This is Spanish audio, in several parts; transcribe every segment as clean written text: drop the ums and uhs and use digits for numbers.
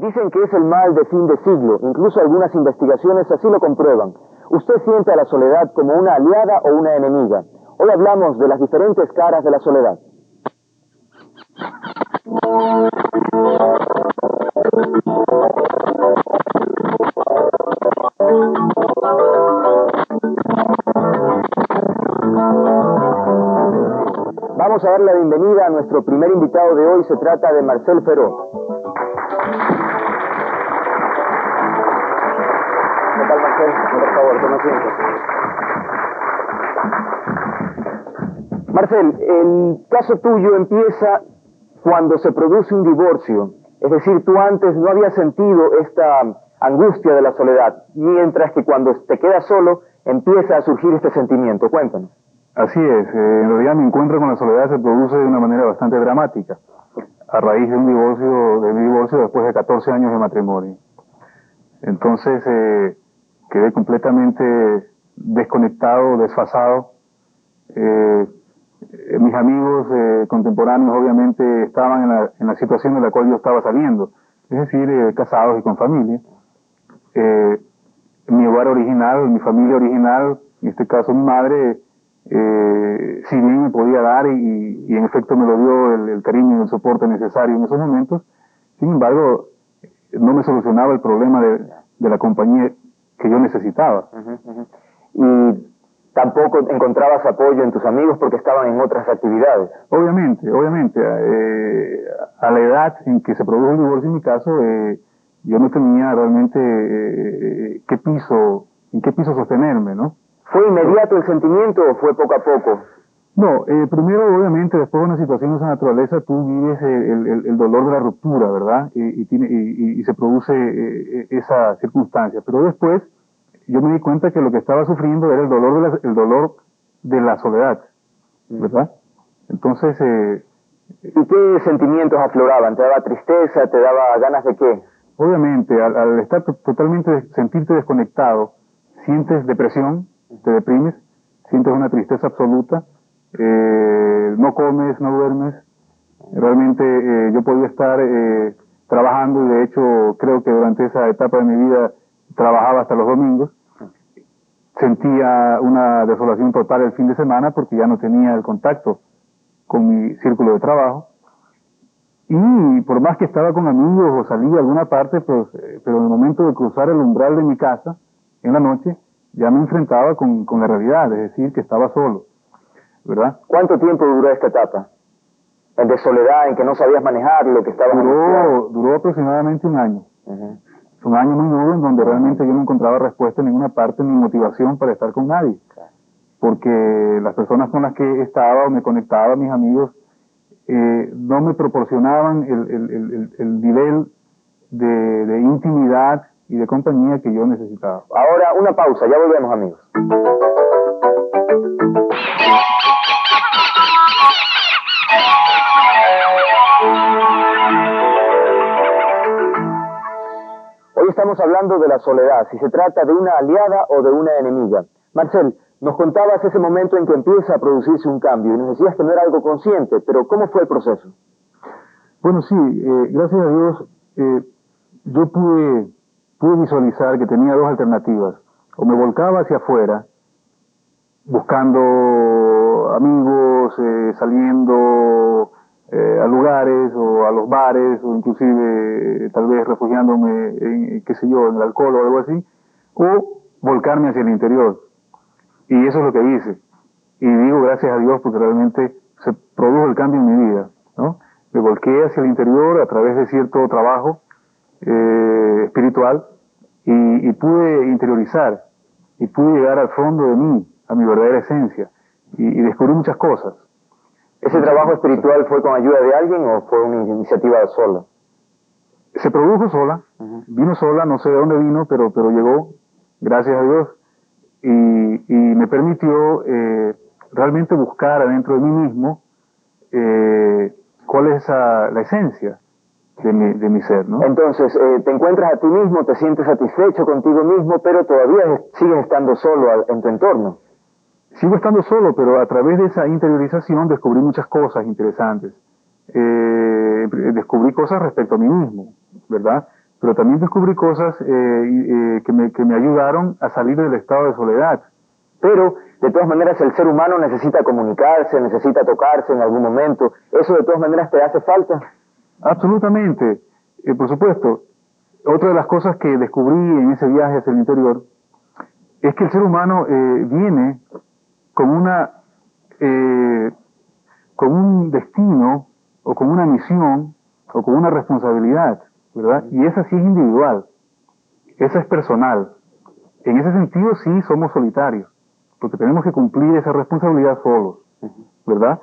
Dicen que es el mal de fin de siglo, incluso algunas investigaciones así lo comprueban. ¿Usted siente a la soledad como una aliada o una enemiga? Hoy hablamos de las diferentes caras de la soledad. Vamos a dar la bienvenida a nuestro primer invitado de hoy. Se trata de Marcel Feró. ¿Qué tal, Marcel? Por favor, toma asiento. Marcel, el caso tuyo empieza cuando se produce un divorcio. Es decir, tú antes no habías sentido esta angustia de la soledad, mientras que cuando te quedas solo empieza a surgir este sentimiento. Cuéntanos. Así es, en realidad mi encuentro con la soledad se produce de una manera bastante dramática, a raíz de mi divorcio después de 14 años de matrimonio. Entonces quedé completamente desconectado, desfasado. Mis amigos contemporáneos obviamente estaban en la situación en la cual yo estaba saliendo, es decir, casados y con familia. Mi hogar original, mi familia original, en este caso mi madre, si bien me podía dar y en efecto me lo dio el cariño y el soporte necesario en esos momentos, sin embargo no me solucionaba el problema de la compañía que yo necesitaba. Y tampoco encontrabas apoyo en tus amigos porque estaban en otras actividades. Obviamente, a la edad en que se produjo el divorcio en mi caso, yo no tenía realmente en qué piso sostenerme, ¿no? ¿Fue inmediato el sentimiento o fue poco a poco? No, primero obviamente después de una situación de esa naturaleza tú vives el dolor de la ruptura, ¿verdad? Y se produce esa circunstancia, pero después yo me di cuenta que lo que estaba sufriendo era el dolor de la soledad, ¿verdad? Entonces... ¿Y qué sentimientos afloraban? ¿Te daba tristeza? ¿Te daba ganas de qué? Obviamente, al estar sentirte desconectado, sientes depresión, te deprimes, sientes una tristeza absoluta, no comes, no duermes. Realmente yo podía estar trabajando y de hecho creo que durante esa etapa de mi vida trabajaba hasta los domingos. Sentía una desolación total el fin de semana porque ya no tenía el contacto con mi círculo de trabajo. Y por más que estaba con amigos o salía a alguna parte, pues, pero en el momento de cruzar el umbral de mi casa, en la noche, ya me enfrentaba con la realidad, es decir, que estaba solo, ¿verdad? ¿Cuánto tiempo duró esta etapa? ¿En de soledad, en que no sabías manejar lo que estabas haciendo? Duró aproximadamente un año. Un año muy duro en donde realmente yo no encontraba respuesta en ninguna parte ni motivación para estar con nadie. Porque las personas con las que estaba o me conectaba, mis amigos, no me proporcionaban el nivel de intimidad y de compañía que yo necesitaba. Ahora una pausa, ya volvemos, amigos. Hoy estamos hablando de la soledad, si se trata de una aliada o de una enemiga. Marcel, nos contabas ese momento en que empieza a producirse un cambio y nos decías que no era algo consciente, pero ¿cómo fue el proceso? Bueno, sí, gracias a Dios yo pude visualizar que tenía dos alternativas. O me volcaba hacia afuera, buscando amigos, saliendo a lugares o a los bares, o inclusive tal vez refugiándome en, qué sé yo, en el alcohol o algo así, o volcarme hacia el interior. Y eso es lo que hice. Y digo gracias a Dios porque realmente se produjo el cambio en mi vida, ¿no? Me volqué hacia el interior a través de cierto trabajo espiritual y pude interiorizar y pude llegar al fondo de mí, a mi verdadera esencia y descubrí muchas cosas. ¿Ese trabajo espiritual fue con ayuda de alguien o fue una iniciativa sola? Se produjo sola, vino sola, no sé de dónde vino, pero llegó, gracias a Dios, y me permitió realmente buscar adentro de mí mismo cuál es la esencia de mi ser, ¿no? Entonces, te encuentras a ti mismo, te sientes satisfecho contigo mismo, pero todavía sigues estando solo en tu entorno. Sigo estando solo, pero a través de esa interiorización descubrí muchas cosas interesantes. Descubrí cosas respecto a mí mismo, ¿verdad? pero también descubrí cosas que me ayudaron a salir del estado de soledad. Pero, de todas maneras, el ser humano necesita comunicarse, necesita tocarse en algún momento. ¿Eso de todas maneras te hace falta? Absolutamente, por supuesto. Otra de las cosas que descubrí en ese viaje hacia el interior es que el ser humano viene con con un destino, o con una misión, o con una responsabilidad, ¿verdad? Y esa sí es individual, esa es personal. En ese sentido sí somos solitarios, porque tenemos que cumplir esa responsabilidad solos, ¿verdad?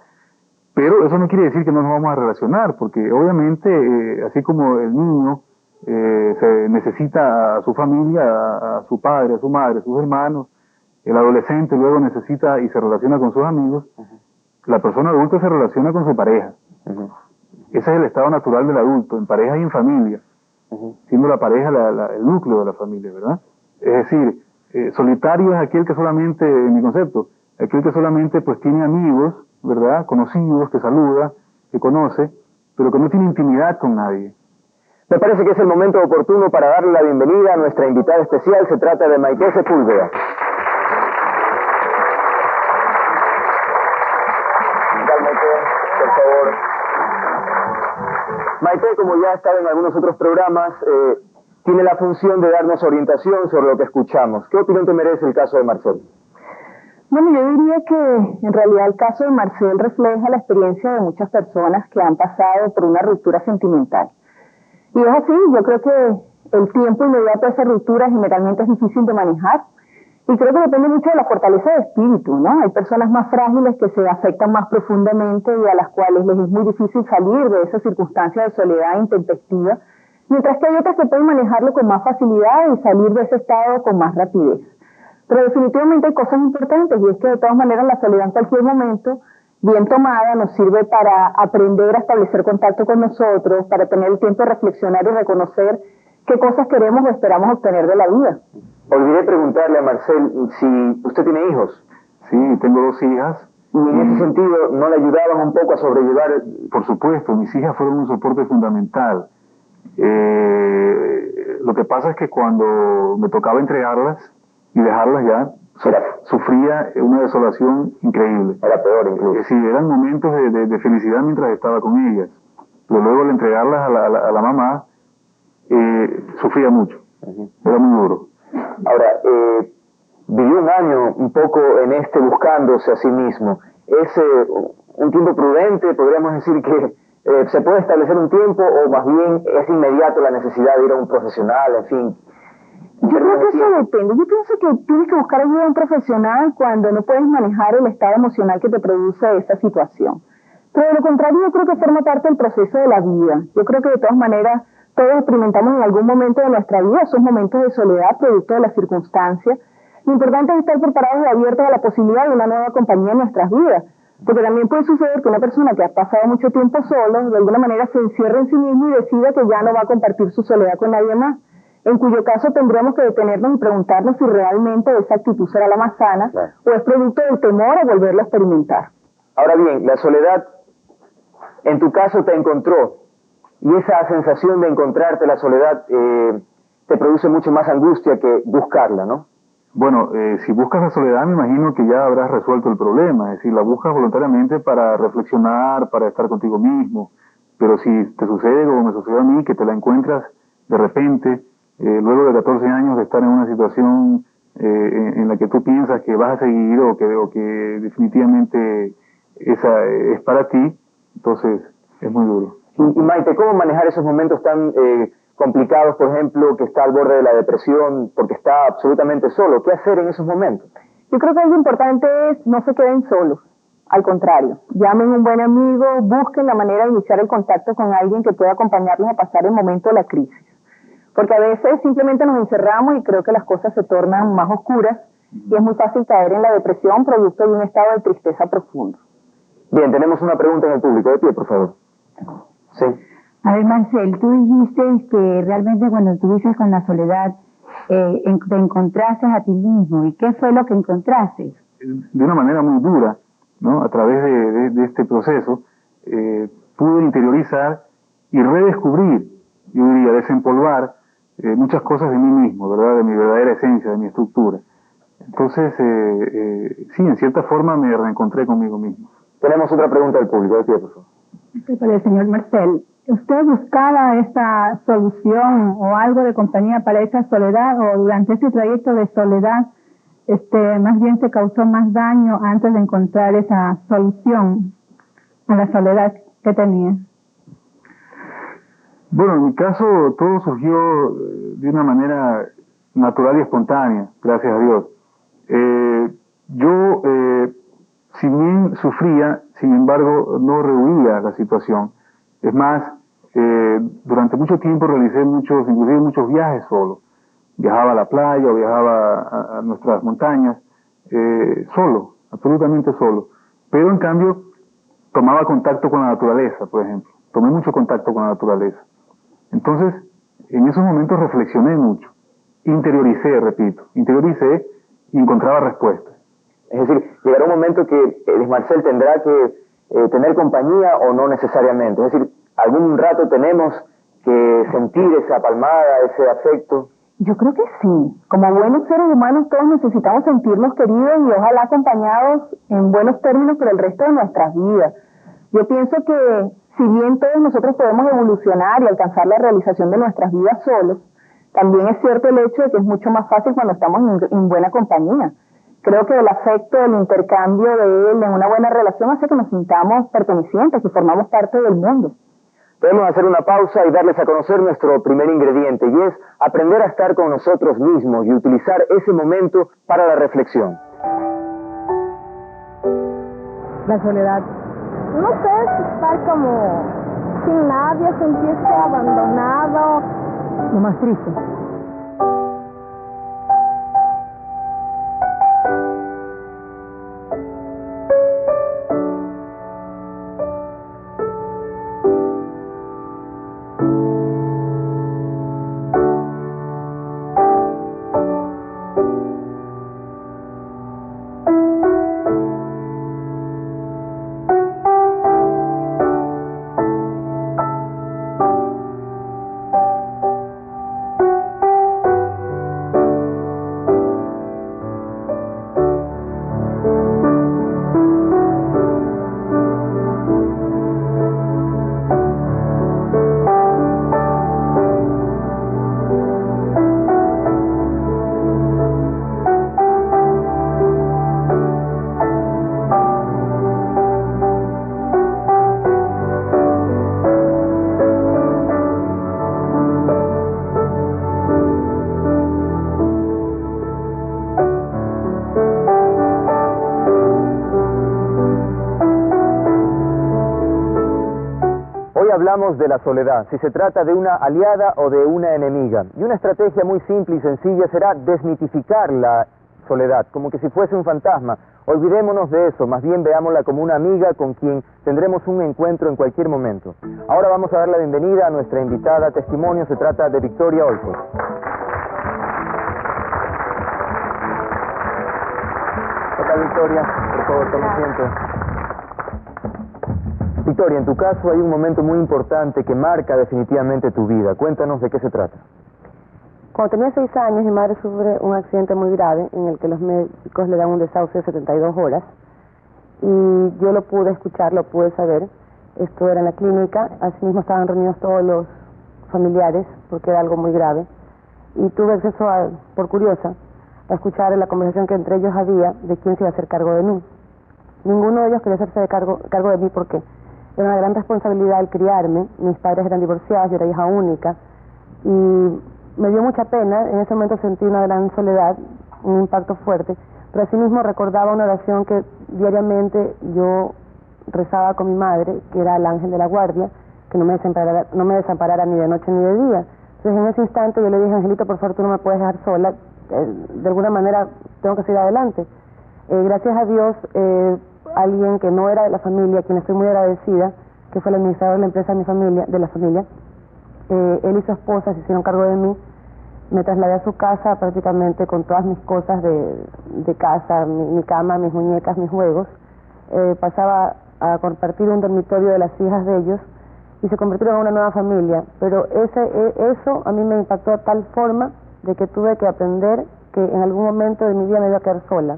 Pero eso no quiere decir que no nos vamos a relacionar, porque obviamente, así como el niño se necesita a su familia, a su padre, a su madre, a sus hermanos, el adolescente luego necesita y se relaciona con sus amigos, la persona adulta se relaciona con su pareja. Ese es el estado natural del adulto, en pareja y en familia, siendo la pareja el núcleo de la familia, ¿verdad? Es decir, solitario es aquel que solamente, en mi concepto, aquel que solamente pues tiene amigos, ¿verdad? Conocidos, que saluda, que conoce, pero que no tiene intimidad con nadie. Me parece que es el momento oportuno para darle la bienvenida a nuestra invitada especial. Se trata de Maite Sepúlveda. Por favor. Maite, como ya ha estado en algunos otros programas, tiene la función de darnos orientación sobre lo que escuchamos. ¿Qué opinión te merece el caso de Marcel? Bueno, yo diría que en realidad el caso de Marcel refleja la experiencia de muchas personas que han pasado por una ruptura sentimental. Y es así, yo creo que el tiempo inmediato de esa ruptura generalmente es difícil de manejar. Y creo que depende mucho de la fortaleza de espíritu, ¿no? Hay personas más frágiles que se afectan más profundamente y a las cuales les es muy difícil salir de esa circunstancia de soledad intempestiva, mientras que hay otras que pueden manejarlo con más facilidad y salir de ese estado con más rapidez. Pero definitivamente hay cosas importantes, y es que de todas maneras la soledad en cualquier momento, bien tomada, nos sirve para aprender a establecer contacto con nosotros, para tener el tiempo de reflexionar y reconocer qué cosas queremos o esperamos obtener de la vida. Olvidé preguntarle a Marcel si usted tiene hijos. Sí, tengo 2 hijas. Y en ese sentido, ¿no le ayudaban un poco a sobrellevar? Por supuesto, mis hijas fueron un soporte fundamental. Lo que pasa es que cuando me tocaba entregarlas y dejarlas ya, sufría una desolación increíble. Era peor incluso. Sí, eran momentos de felicidad mientras estaba con ellas. Pero luego al entregarlas a la mamá, sufría mucho. Era muy duro. Ahora, vivió un año un poco en buscándose a sí mismo. ¿Es un tiempo prudente? Podríamos decir que se puede establecer un tiempo, o más bien es inmediato la necesidad de ir a un profesional, en fin. Yo creo que eso depende. Yo pienso que tienes que buscar ayuda de un profesional cuando no puedes manejar el estado emocional que te produce esa situación. Pero de lo contrario, yo creo que forma parte del proceso de la vida. Yo creo que de todas maneras todos experimentamos en algún momento de nuestra vida esos momentos de soledad producto de las circunstancias. Lo importante es estar preparados y abiertos a la posibilidad de una nueva compañía en nuestras vidas. Porque también puede suceder que una persona que ha pasado mucho tiempo solo, de alguna manera se encierre en sí mismo y decida que ya no va a compartir su soledad con nadie más. En cuyo caso tendríamos que detenernos y preguntarnos si realmente esa actitud será la más sana, o es producto del temor a volverlo a experimentar. Ahora bien, la soledad en tu caso te encontró, y esa sensación de encontrarte, la soledad, te produce mucho más angustia que buscarla, ¿no? Bueno, si buscas la soledad, me imagino que ya habrás resuelto el problema. Es decir, la buscas voluntariamente para reflexionar, para estar contigo mismo. Pero si te sucede, como me sucedió a mí, que te la encuentras de repente, luego de 14 años de estar en una situación en la que tú piensas que vas a seguir, o que definitivamente esa es para ti, entonces es muy duro. Y Maite, ¿cómo manejar esos momentos tan complicados, por ejemplo, que está al borde de la depresión porque está absolutamente solo? ¿Qué hacer en esos momentos? Yo creo que algo importante es no se queden solos. Al contrario, llamen a un buen amigo, busquen la manera de iniciar el contacto con alguien que pueda acompañarlos a pasar el momento de la crisis. Porque a veces simplemente nos encerramos y creo que las cosas se tornan más oscuras y es muy fácil caer en la depresión producto de un estado de tristeza profundo. Bien, tenemos una pregunta en el público. De pie, por favor. Sí. A ver, Marcel, tú dijiste que realmente cuando estuviste con la soledad te encontraste a ti mismo. ¿Y qué fue lo que encontraste? De una manera muy dura, ¿no? A través de este proceso, pude interiorizar y redescubrir, yo diría, desempolvar muchas cosas de mí mismo, ¿verdad? De mi verdadera esencia, de mi estructura. Entonces, sí, en cierta forma me reencontré conmigo mismo. Tenemos otra pregunta del público. De pie, por favor. Para el señor Marcel, ¿usted buscaba esta solución o algo de compañía para esa soledad, o durante ese trayecto de soledad más bien se causó más daño antes de encontrar esa solución a la soledad que tenía? Bueno, en mi caso todo surgió de una manera natural y espontánea, gracias a Dios. Yo, si bien sufría, sin embargo, no rehuía la situación. Es más, durante mucho tiempo realicé inclusive muchos viajes solo. Viajaba a la playa o viajaba a nuestras montañas, solo, absolutamente solo. Pero en cambio, tomaba contacto con la naturaleza, por ejemplo. Tomé mucho contacto con la naturaleza. Entonces, en esos momentos reflexioné mucho. Interioricé y encontraba respuestas. Es decir, llegará un momento que Marcel tendrá que tener compañía o no necesariamente. Es decir, algún rato tenemos que sentir esa palmada, ese afecto. Yo creo que sí. Como buenos seres humanos todos necesitamos sentirnos queridos y ojalá acompañados en buenos términos por el resto de nuestras vidas. Yo pienso que si bien todos nosotros podemos evolucionar y alcanzar la realización de nuestras vidas solos, también es cierto el hecho de que es mucho más fácil cuando estamos en buena compañía. Creo que el afecto, el intercambio de él en una buena relación hace que nos sintamos pertenecientes, que formamos parte del mundo. Podemos hacer una pausa y darles a conocer nuestro primer ingrediente, y es aprender a estar con nosotros mismos y utilizar ese momento para la reflexión. La soledad. No sé, estar como sin nadie, sentirse abandonado. Lo más triste. Hablamos de la soledad, si se trata de una aliada o de una enemiga. Y una estrategia muy simple y sencilla será desmitificar la soledad, como que si fuese un fantasma. Olvidémonos de eso, más bien veámosla como una amiga con quien tendremos un encuentro en cualquier momento. Ahora vamos a dar la bienvenida a nuestra invitada testimonio, se trata de Victoria Olcos. ¿Qué tal, Victoria? Por favor, tome asiento. Victoria, en tu caso hay un momento muy importante que marca definitivamente tu vida. Cuéntanos de qué se trata. Cuando tenía 6 años, mi madre sufre un accidente muy grave en el que los médicos le dan un desahucio de 72 horas. Y yo lo pude escuchar, lo pude saber. Esto era en la clínica, asimismo estaban reunidos todos los familiares porque era algo muy grave. Y tuve acceso, por curiosa, a escuchar la conversación que entre ellos había de quién se iba a hacer cargo de mí. Ninguno de ellos quería hacerse cargo de mí porque era una gran responsabilidad el criarme. Mis padres eran divorciados, yo era hija única y me dio mucha pena. En ese momento sentí una gran soledad, un impacto fuerte, pero asimismo recordaba una oración que diariamente yo rezaba con mi madre, que era el ángel de la guardia, que no me desamparara ni de noche ni de día. Entonces en ese instante yo le dije: Angelito, por favor, tú no me puedes dejar sola, de alguna manera tengo que seguir adelante. Gracias a Dios, alguien que no era de la familia, a quien estoy muy agradecida, que fue el administrador de la empresa de la familia, él y su esposa se hicieron cargo de mí. Me trasladé a su casa prácticamente con todas mis cosas de casa, mi cama, mis muñecas, mis juegos. Pasaba a compartir un dormitorio de las hijas de ellos y se convirtieron en una nueva familia, pero eso a mí me impactó de tal forma de que tuve que aprender que en algún momento de mi vida me iba a quedar sola.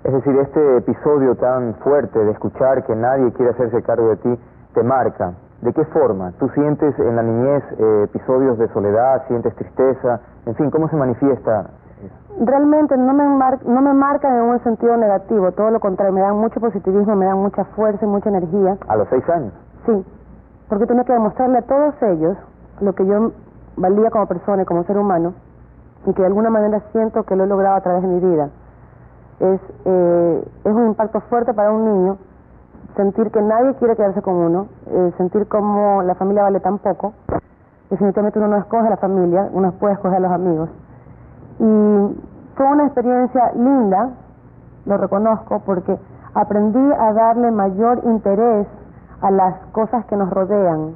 Es decir, este episodio tan fuerte de escuchar que nadie quiere hacerse cargo de ti, te marca. ¿De qué forma? ¿Tú sientes en la niñez episodios de soledad, sientes tristeza? En fin, ¿cómo se manifiesta? Realmente no me marcan en un sentido negativo, todo lo contrario, me dan mucho positivismo, me dan mucha fuerza y mucha energía. ¿A los 6 años? Sí, porque tenía que demostrarle a todos ellos lo que yo valía como persona y como ser humano, y que de alguna manera siento que lo he logrado a través de mi vida. Es un impacto fuerte para un niño sentir que nadie quiere quedarse con uno, sentir como la familia vale tan poco. Definitivamente uno no escoge la familia, uno puede escoger a los amigos. Y fue una experiencia linda, lo reconozco, porque aprendí a darle mayor interés a las cosas que nos rodean,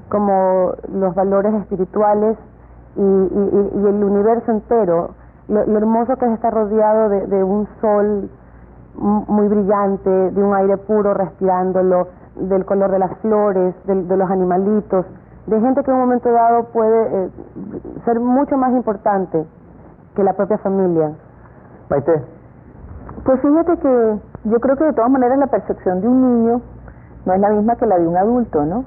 como los valores espirituales y el universo entero, lo hermoso que es estar rodeado de un sol muy brillante, de un aire puro respirándolo, del color de las flores, de los animalitos, de gente que en un momento dado puede ser mucho más importante que la propia familia. Maite. Pues fíjate que yo creo que de todas maneras la percepción de un niño no es la misma que la de un adulto, ¿no?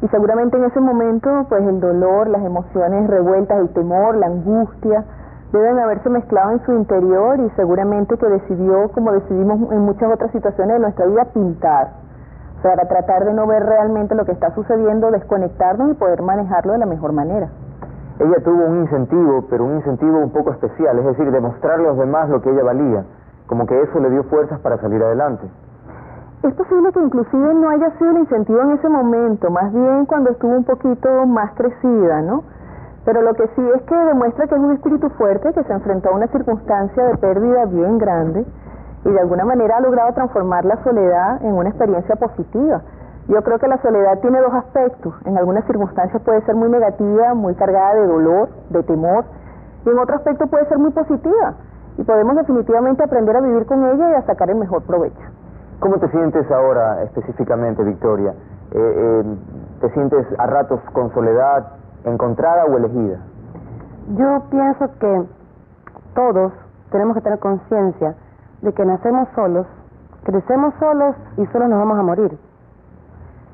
Y seguramente en ese momento, pues el dolor, las emociones revueltas, el temor, la angustia, deben haberse mezclado en su interior, y seguramente que decidió, como decidimos en muchas otras situaciones de nuestra vida, pintar. O sea, para tratar de no ver realmente lo que está sucediendo, desconectarnos y poder manejarlo de la mejor manera. Ella tuvo un incentivo, pero un incentivo un poco especial, es decir, demostrarle a los demás lo que ella valía, como que eso le dio fuerzas para salir adelante. Es posible que inclusive no haya sido el incentivo en ese momento, más bien cuando estuvo un poquito más crecida, ¿no? Pero lo que sí es que demuestra que es un espíritu fuerte, que se enfrentó a una circunstancia de pérdida bien grande y de alguna manera ha logrado transformar la soledad en una experiencia positiva. Yo creo que la soledad tiene dos aspectos. En algunas circunstancias puede ser muy negativa, muy cargada de dolor, de temor, y en otro aspecto puede ser muy positiva, y podemos definitivamente aprender a vivir con ella y a sacar el mejor provecho. ¿Cómo te sientes ahora específicamente, Victoria? ¿Te sientes a ratos con soledad, encontrada o elegida? Yo pienso que todos tenemos que tener conciencia de que nacemos solos, crecemos solos y solos nos vamos a morir.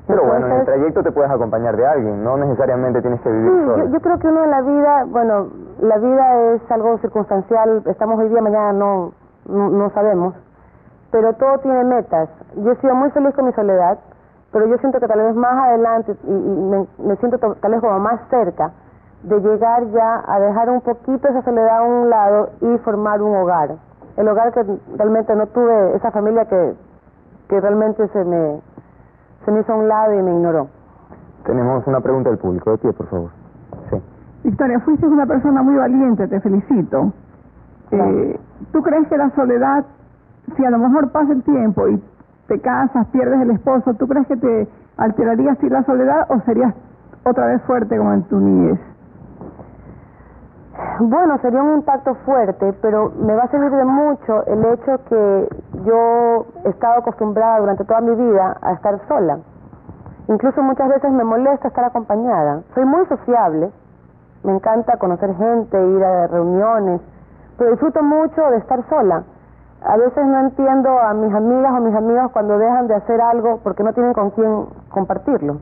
Pero Entonces, bueno, en el trayecto te puedes acompañar de alguien, no necesariamente tienes que vivir solo. Yo creo que uno en la vida, bueno, la vida es algo circunstancial, estamos hoy día, mañana no sabemos, pero todo tiene metas. Yo he sido muy feliz con mi soledad, pero yo siento que tal vez más adelante, y me siento tal vez como más cerca de llegar ya a dejar un poquito esa soledad a un lado y formar un hogar. El hogar que realmente no tuve, esa familia que realmente se me hizo a un lado y me ignoró. Tenemos una pregunta del público, de pie, por favor. Sí. Victoria, fuiste una persona muy valiente, te felicito. ¿Tú crees que la soledad, si a lo mejor pasa el tiempo y te casas, pierdes el esposo, ¿tú crees que te alteraría así la soledad o serías otra vez fuerte como en tu niñez? Bueno, sería un impacto fuerte, pero me va a servir de mucho el hecho que yo he estado acostumbrada durante toda mi vida a estar sola. Incluso muchas veces me molesta estar acompañada. Soy muy sociable, me encanta conocer gente, ir a reuniones, pero disfruto mucho de estar sola. A veces no entiendo a mis amigas o mis amigos cuando dejan de hacer algo porque no tienen con quién compartirlo.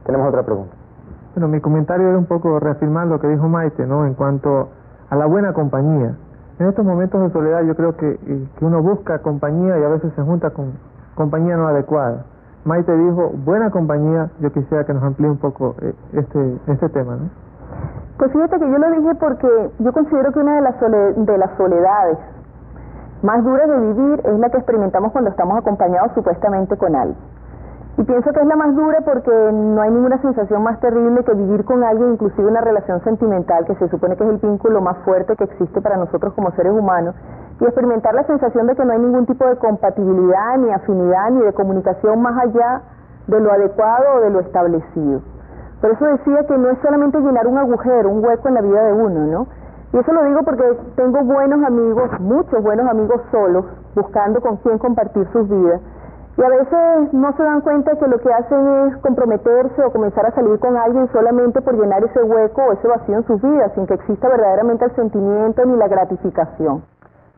Tenemos otra pregunta. Bueno, mi comentario era un poco reafirmar lo que dijo Maite, ¿no? En cuanto a la buena compañía. En estos momentos de soledad yo creo que uno busca compañía y a veces se junta con compañía no adecuada. Maite dijo buena compañía, yo quisiera que nos amplíe un poco este tema, ¿no? Pues fíjate que yo lo dije porque yo considero que una de las soledades más duras de vivir es la que experimentamos cuando estamos acompañados supuestamente con alguien. Y pienso que es la más dura porque no hay ninguna sensación más terrible que vivir con alguien, inclusive una relación sentimental, que se supone que es el vínculo más fuerte que existe para nosotros como seres humanos, y experimentar la sensación de que no hay ningún tipo de compatibilidad, ni afinidad, ni de comunicación más allá de lo adecuado o de lo establecido. Por eso decía que no es solamente llenar un agujero, un hueco en la vida de uno, ¿no? Y eso lo digo porque tengo buenos amigos, muchos buenos amigos solos, buscando con quién compartir sus vidas. Y a veces no se dan cuenta que lo que hacen es comprometerse o comenzar a salir con alguien solamente por llenar ese hueco o ese vacío en sus vidas, sin que exista verdaderamente el sentimiento ni la gratificación.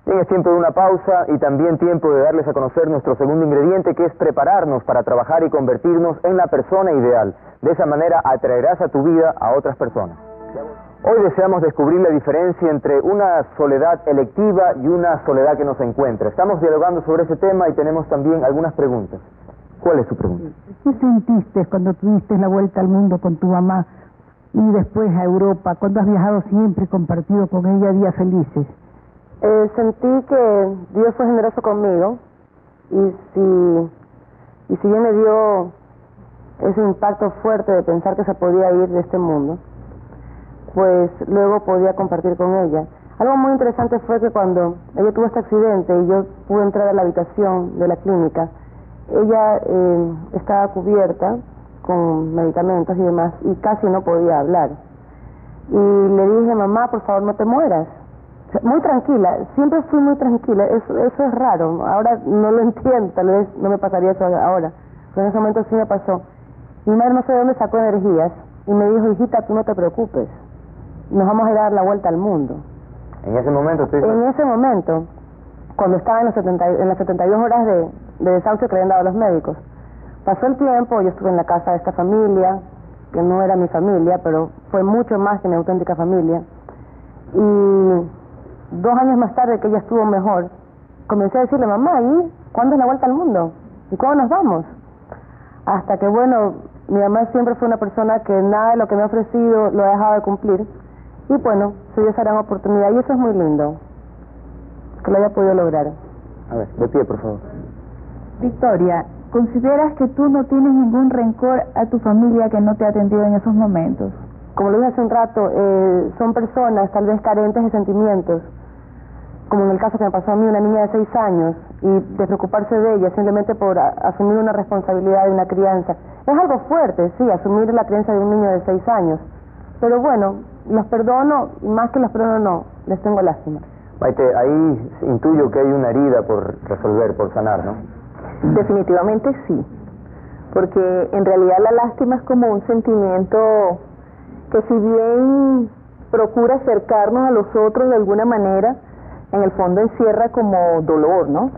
Bien, es tiempo de una pausa y también tiempo de darles a conocer nuestro segundo ingrediente, que es prepararnos para trabajar y convertirnos en la persona ideal. De esa manera atraerás a tu vida a otras personas. Hoy deseamos descubrir la diferencia entre una soledad electiva y una soledad que nos encuentra. Estamos dialogando sobre ese tema y tenemos también algunas preguntas. ¿Cuál es su pregunta? ¿Qué sentiste cuando tuviste la vuelta al mundo con tu mamá y después a Europa, cuando has viajado siempre y compartido con ella días felices? Sentí que Dios fue generoso conmigo y si bien me dio ese impacto fuerte de pensar que se podía ir de este mundo, pues luego podía compartir con ella. Algo muy interesante fue que cuando ella tuvo este accidente y yo pude entrar a la habitación de la clínica, ella estaba cubierta con medicamentos y demás y casi no podía hablar. Y le dije, mamá, por favor no te mueras. O sea, muy tranquila, siempre fui muy tranquila, eso es raro, ahora no lo entiendo, tal vez no me pasaría eso ahora, pero en ese momento sí me pasó. Mi madre no sé de dónde sacó energías y me dijo, hijita, tú no te preocupes, nos vamos a ir a dar la vuelta al mundo. ¿En ese momento? En ese momento, cuando estaba en las 72 horas de desahucio que le habían dado a los médicos, pasó el tiempo, yo estuve en la casa de esta familia, que no era mi familia, pero fue mucho más que mi auténtica familia, y 2 años más tarde que ella estuvo mejor, comencé a decirle, mamá, ¿y cuándo es la vuelta al mundo? ¿Y cuándo nos vamos? Hasta que, bueno, mi mamá siempre fue una persona que nada de lo que me ha ofrecido lo ha dejado de cumplir, y bueno, se dio esa gran oportunidad, y eso es muy lindo, que lo haya podido lograr. A ver, de pie, por favor. Victoria, ¿consideras que tú no tienes ningún rencor a tu familia que no te ha atendido en esos momentos? Como lo dije hace un rato, son personas tal vez carentes de sentimientos, como en el caso que me pasó a mí, una niña de 6 años, y de preocuparse de ella simplemente por asumir una responsabilidad de una crianza. Es algo fuerte, sí, asumir la crianza de un niño de 6 años, pero bueno, los perdono, y más que los perdono no, les tengo lástima. Maite, ahí intuyo que hay una herida por resolver, por sanar, ¿no? Definitivamente sí, porque en realidad la lástima es como un sentimiento que, si bien procura acercarnos a los otros de alguna manera, en el fondo encierra como dolor, ¿no?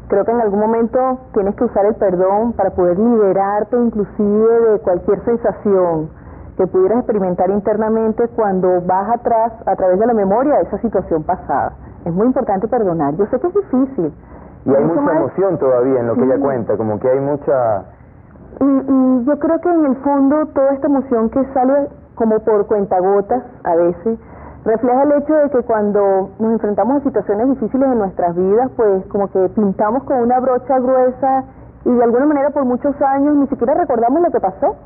Creo que en algún momento tienes que usar el perdón para poder liberarte inclusive de cualquier sensación que pudieras experimentar internamente cuando vas atrás, a través de la memoria, de esa situación pasada. Es muy importante perdonar. Yo sé que es difícil. Y hay mucha emoción todavía en lo que ella cuenta, como que hay mucha... Y yo creo que en el fondo toda esta emoción que sale como por cuentagotas a veces, refleja el hecho de que cuando nos enfrentamos a situaciones difíciles en nuestras vidas, pues como que pintamos con una brocha gruesa y de alguna manera por muchos años ni siquiera recordamos lo que pasó.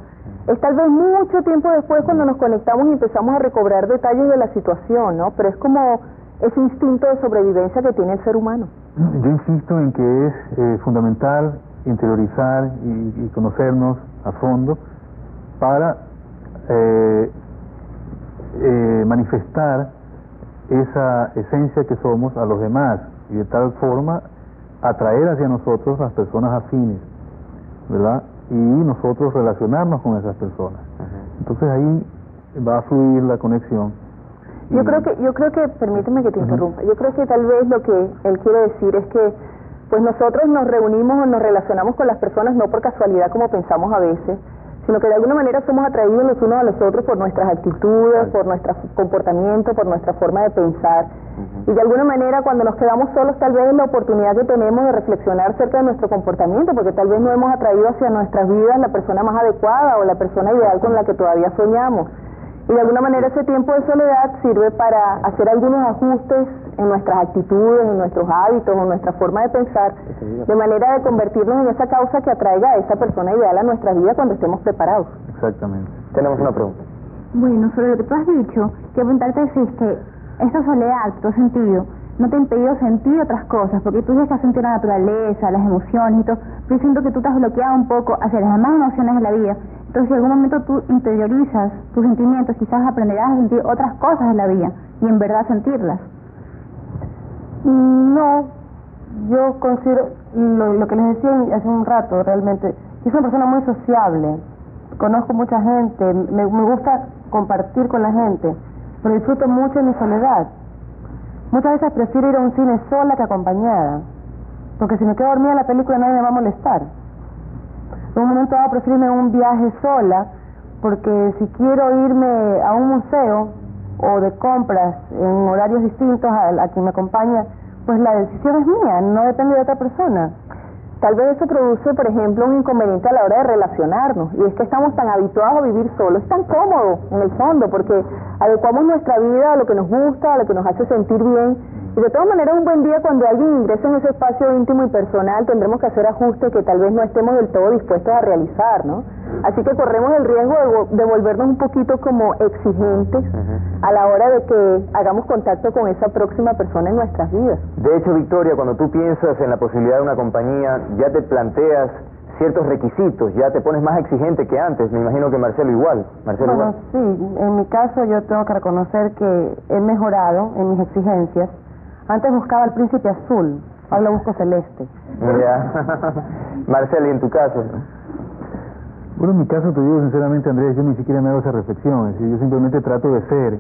Es tal vez mucho tiempo después cuando nos conectamos y empezamos a recobrar detalles de la situación, ¿no? Pero es como ese instinto de sobrevivencia que tiene el ser humano. Yo insisto en que es fundamental interiorizar y conocernos a fondo para manifestar esa esencia que somos a los demás y de tal forma atraer hacia nosotros las personas afines, ¿verdad? Y nosotros relacionarnos con esas personas. Entonces ahí va a fluir la conexión. Yo creo que, permíteme que te interrumpa, yo creo que tal vez lo que él quiere decir es que pues nosotros nos reunimos o nos relacionamos con las personas no por casualidad como pensamos a veces, sino que de alguna manera somos atraídos los unos a los otros por nuestras actitudes, por nuestro comportamiento, por nuestra forma de pensar. Y de alguna manera cuando nos quedamos solos tal vez es la oportunidad que tenemos de reflexionar acerca de nuestro comportamiento, porque tal vez no hemos atraído hacia nuestras vidas la persona más adecuada o la persona ideal con la que todavía soñamos. Y de alguna manera ese tiempo de soledad sirve para hacer algunos ajustes en nuestras actitudes, en nuestros hábitos, en nuestra forma de pensar, de manera de convertirnos en esa causa que atraiga a esa persona ideal a nuestra vida cuando estemos preparados. Exactamente. Tenemos una pregunta. Bueno, sobre lo que tú has dicho, quiero preguntarte si es que esa soledad que tú has sentido no te ha impedido sentir otras cosas, porque tú dices que has sentido la naturaleza, las emociones y todo, pero yo siento que tú te has bloqueado un poco hacia las demás emociones de la vida. Entonces, si en algún momento tú interiorizas tus sentimientos, quizás aprenderás a sentir otras cosas de la vida y en verdad sentirlas. No, yo considero lo que les decía hace un rato, realmente, yo soy una persona muy sociable, conozco mucha gente, me gusta compartir con la gente, pero disfruto mucho de mi soledad. Muchas veces prefiero ir a un cine sola que acompañada, porque si me quedo dormida en la película nadie me va a molestar. En un momento dado prefiero irme a un viaje sola, porque si quiero irme a un museo o de compras en horarios distintos a quien me acompaña, pues la decisión es mía, no depende de otra persona. Tal vez eso produce, por ejemplo, un inconveniente a la hora de relacionarnos, y es que estamos tan habituados a vivir solos, es tan cómodo en el fondo, porque adecuamos nuestra vida a lo que nos gusta, a lo que nos hace sentir bien, y de todas maneras un buen día cuando alguien ingresa en ese espacio íntimo y personal tendremos que hacer ajustes que tal vez no estemos del todo dispuestos a realizar, ¿no? Así que corremos el riesgo de volvernos un poquito como exigentes a la hora de que hagamos contacto con esa próxima persona en nuestras vidas. De hecho, Victoria, cuando tú piensas en la posibilidad de una compañía, ya te planteas ciertos requisitos, ya te pones más exigente que antes. Me imagino que Marcelo igual. Bueno, igual. Sí, en mi caso yo tengo que reconocer que he mejorado en mis exigencias. Antes buscaba el príncipe azul, ahora busco celeste. Ya. Marcelo, ¿y en tu caso? Bueno, en mi caso te digo sinceramente, Andrés, yo ni siquiera me hago esa reflexión, es decir, yo simplemente trato de ser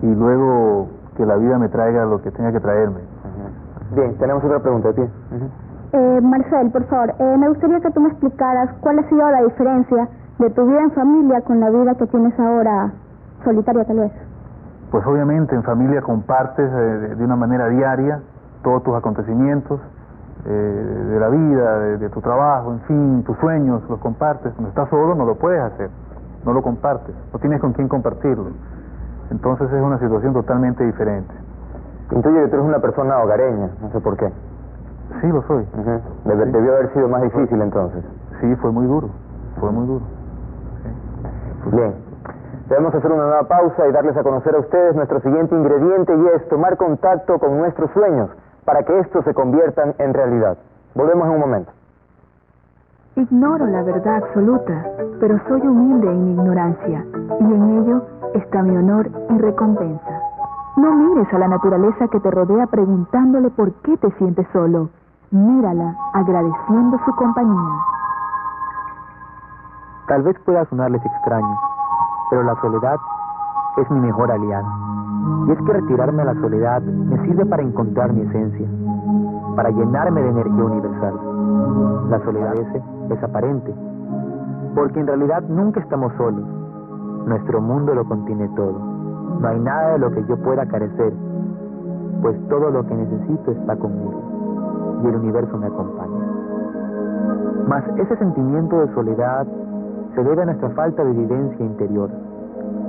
y luego que la vida me traiga lo que tenga que traerme. Bien, tenemos otra pregunta a ti. Marcel, por favor, me gustaría que tú me explicaras cuál ha sido la diferencia de tu vida en familia con la vida que tienes ahora solitaria, tal vez. Pues obviamente en familia compartes de una manera diaria todos tus acontecimientos de la vida, de tu trabajo, en fin, tus sueños, los compartes. Cuando estás solo no lo puedes hacer, no lo compartes, no tienes con quién compartirlo. Entonces es una situación totalmente diferente. Intuyo que tú eres una persona hogareña, no sé por qué. Sí, lo soy. Debió haber sido más difícil entonces. Sí, fue muy duro, fue muy duro. Sí. Bien, debemos hacer una nueva pausa y darles a conocer a ustedes nuestro siguiente ingrediente, y es tomar contacto con nuestros sueños para que estos se conviertan en realidad. Volvemos en un momento. Ignoro la verdad absoluta, pero soy humilde en mi ignorancia, y en ello está mi honor y recompensa. No mires a la naturaleza que te rodea preguntándole por qué te sientes solo. Mírala agradeciendo su compañía. Tal vez pueda sonarles extraño, pero la soledad es mi mejor aliada. Y es que retirarme a la soledad me sirve para encontrar mi esencia, para llenarme de energía universal. La soledad es aparente, porque en realidad nunca estamos solos. Nuestro mundo lo contiene todo. No hay nada de lo que yo pueda carecer, pues todo lo que necesito está conmigo, y el universo me acompaña. Mas ese sentimiento de soledad se debe a nuestra falta de vivencia interior,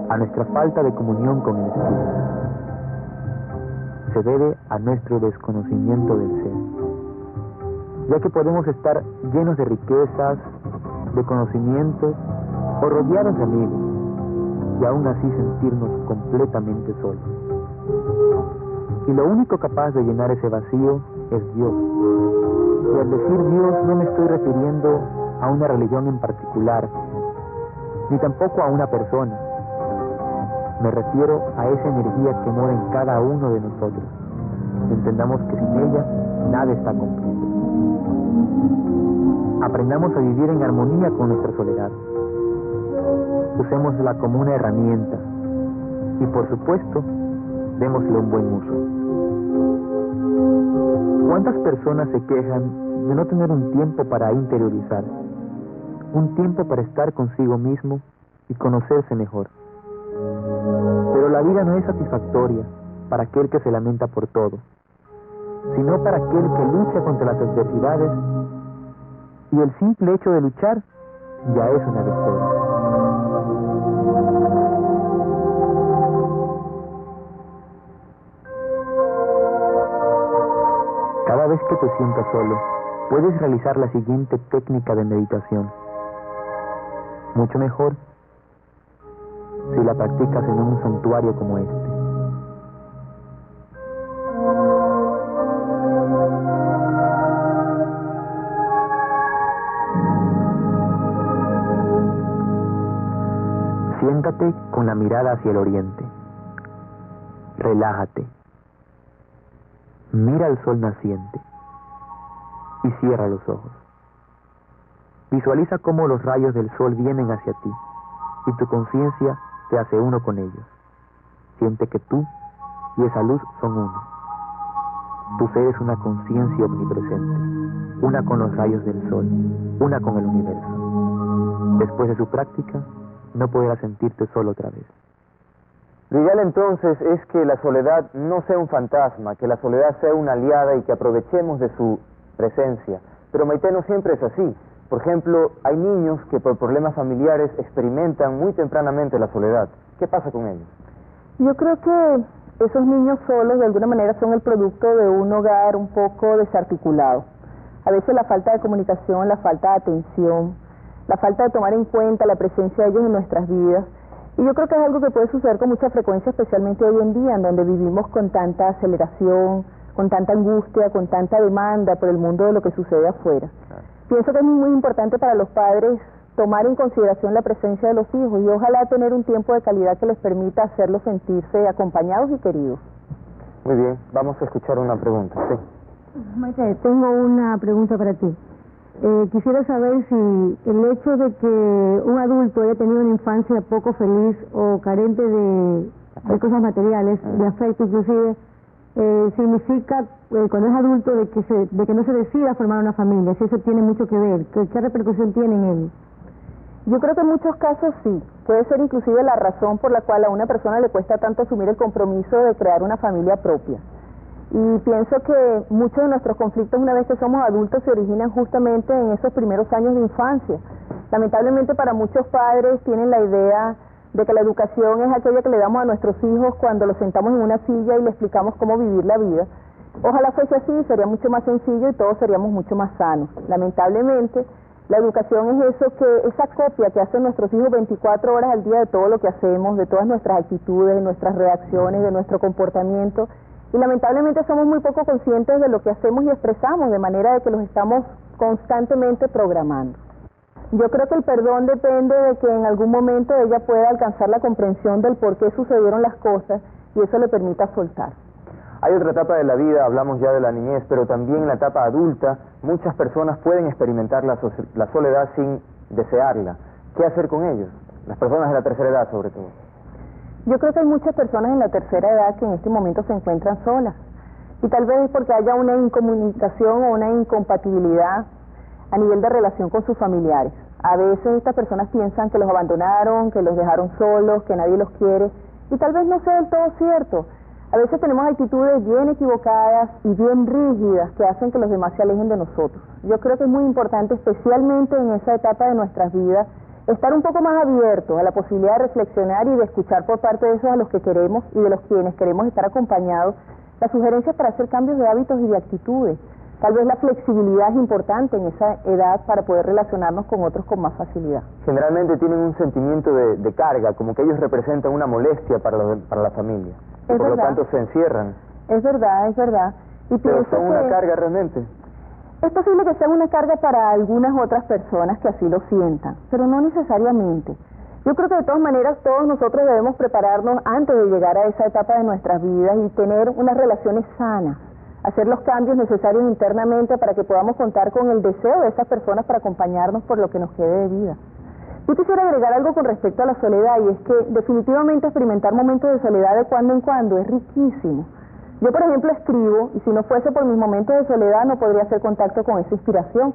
a nuestra falta de comunión con el Espíritu. Se debe a nuestro desconocimiento del ser, ya que podemos estar llenos de riquezas, de conocimientos o rodeados de amigos, y aún así sentirnos completamente solos. Y lo único capaz de llenar ese vacío es Dios. Y al decir Dios no me estoy refiriendo a una religión en particular, ni tampoco a una persona. Me refiero a esa energía que mora en cada uno de nosotros. Entendamos que sin ella nada está completo. Aprendamos a vivir en armonía con nuestra soledad. Usémosla como una herramienta y, por supuesto, démosle un buen uso. ¿Cuántas personas se quejan de no tener un tiempo para interiorizar, un tiempo para estar consigo mismo y conocerse mejor? Pero la vida no es satisfactoria para aquel que se lamenta por todo, sino para aquel que lucha contra las adversidades, y el simple hecho de luchar ya es una victoria. Cada vez que te sientas solo, puedes realizar la siguiente técnica de meditación. Mucho mejor si la practicas en un santuario como este. Siéntate con la mirada hacia el oriente. Relájate. Mira el sol naciente y cierra los ojos. Visualiza cómo los rayos del sol vienen hacia ti y tu conciencia te hace uno con ellos. Siente que tú y esa luz son uno. Tu ser es una conciencia omnipresente, una con los rayos del sol, una con el universo. Después de su práctica, no podrás sentirte solo otra vez. Lo ideal entonces es que la soledad no sea un fantasma, que la soledad sea una aliada y que aprovechemos de su presencia. Pero Maite, no siempre es así. Por ejemplo, hay niños que por problemas familiares experimentan muy tempranamente la soledad. ¿Qué pasa con ellos? Yo creo que esos niños solos de alguna manera son el producto de un hogar un poco desarticulado. A veces la falta de comunicación, la falta de atención, la falta de tomar en cuenta la presencia de ellos en nuestras vidas. Y yo creo que es algo que puede suceder con mucha frecuencia, especialmente hoy en día, en donde vivimos con tanta aceleración, con tanta angustia, con tanta demanda por el mundo de lo que sucede afuera. Claro. Pienso que es muy importante para los padres tomar en consideración la presencia de los hijos y ojalá tener un tiempo de calidad que les permita hacerlos sentirse acompañados y queridos. Muy bien, vamos a escuchar una pregunta. Sí. Maite, tengo una pregunta para ti. Quisiera saber si el hecho de que un adulto haya tenido una infancia poco feliz o carente de cosas materiales, de afecto inclusive, significa cuando es adulto de que no se decida formar una familia, si eso tiene mucho que ver, ¿qué repercusión tiene en él? Yo creo que en muchos casos sí, puede ser inclusive la razón por la cual a una persona le cuesta tanto asumir el compromiso de crear una familia propia. Y pienso que muchos de nuestros conflictos una vez que somos adultos se originan justamente en esos primeros años de infancia. Lamentablemente para muchos padres tienen la idea de que la educación es aquella que le damos a nuestros hijos cuando los sentamos en una silla y le explicamos cómo vivir la vida. Ojalá fuese así, sería mucho más sencillo y todos seríamos mucho más sanos. Lamentablemente, la educación es eso, esa copia que hacen nuestros hijos 24 horas al día de todo lo que hacemos, de todas nuestras actitudes, de nuestras reacciones, de nuestro comportamiento. Y lamentablemente somos muy poco conscientes de lo que hacemos y expresamos, de manera de que los estamos constantemente programando. Yo creo que el perdón depende de que en algún momento ella pueda alcanzar la comprensión del por qué sucedieron las cosas y eso le permita soltar. Hay otra etapa de la vida, hablamos ya de la niñez, pero también en la etapa adulta muchas personas pueden experimentar la soledad sin desearla. ¿Qué hacer con ellos? Las personas de la tercera edad sobre todo. Yo creo que hay muchas personas en la tercera edad que en este momento se encuentran solas y tal vez es porque haya una incomunicación o una incompatibilidad a nivel de relación con sus familiares. A veces estas personas piensan que los abandonaron, que los dejaron solos, que nadie los quiere y tal vez no sea del todo cierto. A veces tenemos actitudes bien equivocadas y bien rígidas que hacen que los demás se alejen de nosotros. Yo creo que es muy importante, especialmente en esa etapa de nuestras vidas, estar un poco más abiertos a la posibilidad de reflexionar y de escuchar por parte de esos a los que queremos y de los quienes queremos estar acompañados, las sugerencias para hacer cambios de hábitos y de actitudes. Tal vez la flexibilidad es importante en esa edad para poder relacionarnos con otros con más facilidad. Generalmente tienen un sentimiento de carga, como que ellos representan una molestia para la familia. Y por lo tanto se encierran. Es verdad, es verdad. Y pero son una carga realmente. Es posible que sea una carga para algunas otras personas que así lo sientan, pero no necesariamente. Yo creo que de todas maneras todos nosotros debemos prepararnos antes de llegar a esa etapa de nuestras vidas y tener unas relaciones sanas, hacer los cambios necesarios internamente para que podamos contar con el deseo de esas personas para acompañarnos por lo que nos quede de vida. Yo quisiera agregar algo con respecto a la soledad y es que definitivamente experimentar momentos de soledad de cuando en cuando es riquísimo. Yo, por ejemplo, escribo y si no fuese por mis momentos de soledad no podría hacer contacto con esa inspiración.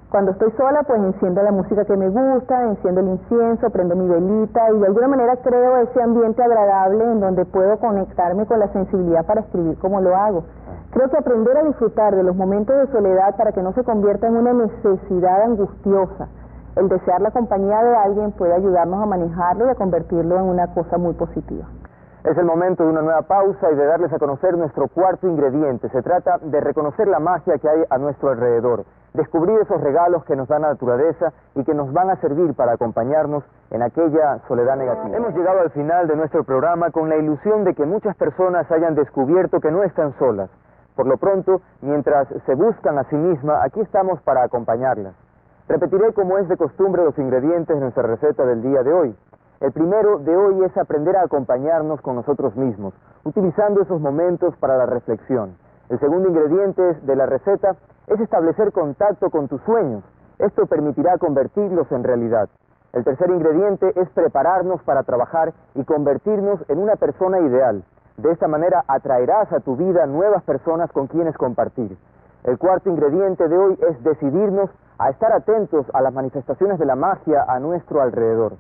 Cuando estoy sola, pues enciendo la música que me gusta, enciendo el incienso, prendo mi velita y de alguna manera creo ese ambiente agradable en donde puedo conectarme con la sensibilidad para escribir como lo hago. Creo que aprender a disfrutar de los momentos de soledad para que no se convierta en una necesidad angustiosa, el desear la compañía de alguien puede ayudarnos a manejarlo y a convertirlo en una cosa muy positiva. Es el momento de una nueva pausa y de darles a conocer nuestro cuarto ingrediente. Se trata de reconocer la magia que hay a nuestro alrededor, descubrir esos regalos que nos da la naturaleza y que nos van a servir para acompañarnos en aquella soledad negativa. Hemos llegado al final de nuestro programa con la ilusión de que muchas personas hayan descubierto que no están solas. Por lo pronto, mientras se buscan a sí mismas, aquí estamos para acompañarlas. Repetiré como es de costumbre los ingredientes de nuestra receta del día de hoy. El primero de hoy es aprender a acompañarnos con nosotros mismos, utilizando esos momentos para la reflexión. El segundo ingrediente de la receta es establecer contacto con tus sueños. Esto permitirá convertirlos en realidad. El tercer ingrediente es prepararnos para trabajar y convertirnos en una persona ideal. De esta manera atraerás a tu vida nuevas personas con quienes compartir. El cuarto ingrediente de hoy es decidirnos a estar atentos a las manifestaciones de la magia a nuestro alrededor.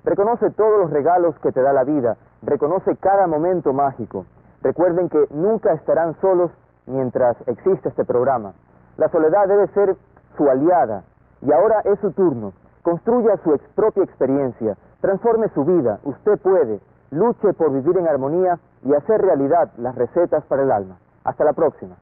Reconoce todos los regalos que te da la vida, reconoce cada momento mágico. Recuerden que nunca estarán solos mientras existe este programa. La soledad debe ser su aliada, y ahora es su turno. Construya su propia experiencia, transforme su vida, usted puede, luche por vivir en armonía y hacer realidad las recetas para el alma. Hasta la próxima.